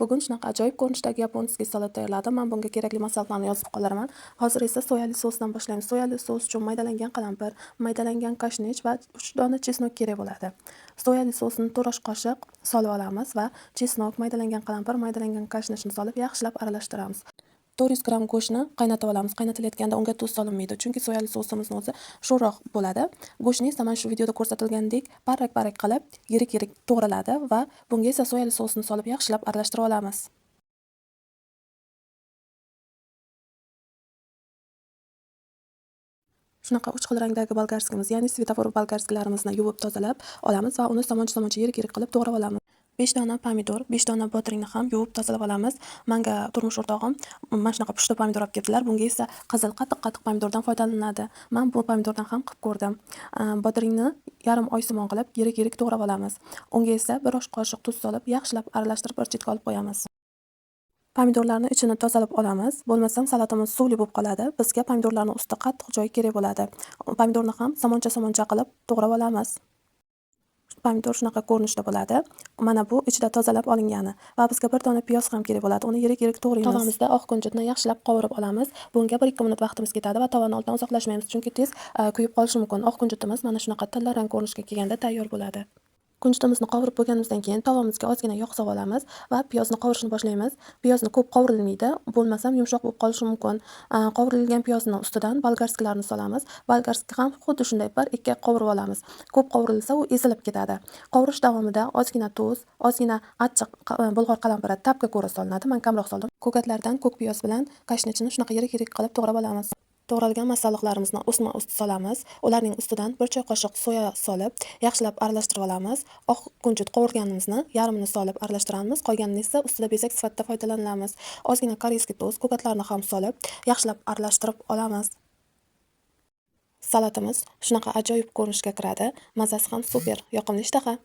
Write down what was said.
Bugun shunaqa ajoyib ko'rinishdagi yaponskiy salat tayyorladim. Men bunga kerakli masalliqlarni yozib qoliraman. Hozir esa soyali sosdan boshlaymiz. Soyali sos uchun maydalangan qalampir, maydalangan kashnich va 3 dona chesnok kerak bo'ladi. Soyali sosni 4 osh qoshiq solib olamiz va chesnok, maydalangan qalampir, maydalangan kashnichni solib yaxshilab aralashtiramiz. 400 gramm go'shtni qaynatib olamiz. Qaynatilayotganda unga tuz solinmaydi, chunki soyali sosimizni o'zi sho'rroq bo'ladi. Go'shtni esa mana shu videoda ko'rsatilgandek parrak-parrak qilib, yirik-yirik to'g'raladi va bunga esa soyali sosni solib yaxshilab aralashtirib olamiz. Shunaqa 3 xil rangdagi bolgarskimiz, ya'ni svetofor bolgarskilarimizni yuvib tozalab olamiz va uni somoncha-somoncha yirik-yirik qilib to'g'rab olamiz. 5 dona pomidor, 5 dona bodringni ham yuvib tozalab olamiz. Menga turmush o'rtog'im mana shunaqa pushti pomidor olib keldilar. Bunga esa qizil qattiq-qattiq pomidordan foydalanadi. Men bu pomidordan ham qilib ko'rdim. Bodringni yarim oysimon qilib yirik-yirik to'g'rab olamiz. Unga esa 1 osh qoshiq tuz solib, yaxshilab aralashtirib bir chetga olib qo'yamiz. Pomidorlarni ichini tozalab olamiz. Bo'lmasam salatimiz suvli bo'lib qoladi. Bizga pomidorlarning usti qattiq joyi kerak bo'ladi. Pomidorni ham somoncha-somoncha qilib to'g'rab olamiz. Pomidor shunaqa ko'rinishda bo'ladi. Mana bu ichida tozalab olingani va bizga 1 dona piyoz ham kerak bo'ladi. Uni yirik-yirik to'g'raymiz. Tovamizda oq kunjutni yaxshilab qovurib olamiz. Bunga 1-2 minut vaqtimiz ketadi va tovani oldidan uzoqlashmaymiz, chunki tez kuyib qolishi mumkin. Oq kunjutimiz mana shunaqa tilla rang ko'rinishga kelganda tayyor bo'ladi. Kunjutimizni qovurib bo'lganimizdan keyin tovamizga ozgina yog' solib olamiz va piyozni qovurishni boshlaymiz. Piyozni ko'p qovurilmaydi, bo'lmasam yumshoq bo'lib qolishi mumkin. Qovurilgan piyozni ustidan bolgarskilarni solamiz. Bolgarski ham xuddi shunday 1-2 qovurib olamiz. Ko'p qovurilsa u ezilib ketadi. Qovurish davomida ozgina tuz, ozgina achchiq bulg'or qalampiri ta'bga ko'ra solinadi. Men kamroq soldim. Ko'katlardan ko'k piyoz bilan kashnichni shunaqa yirik-yirik qilib to'g'rab olamiz. To'g'ralgan masalliqlarimizni ustma-ust solamiz. Ularning ustidan 1 choy qoshiq soya solib, yaxshilab aralashtirib olamiz. Oq kunjut qovurganimizni yarmini solib aralashtiramiz. Qolganini esa ustida bezak sifatida foydalanamiz. Ozgina koreyskiy tuz, ko'katlarni ham solib, yaxshilab aralashtirib olamiz. Salatimiz shunaqa ajoyib ko'rinishga kiradi. Mazasi ham super, yoqimli ishtaha.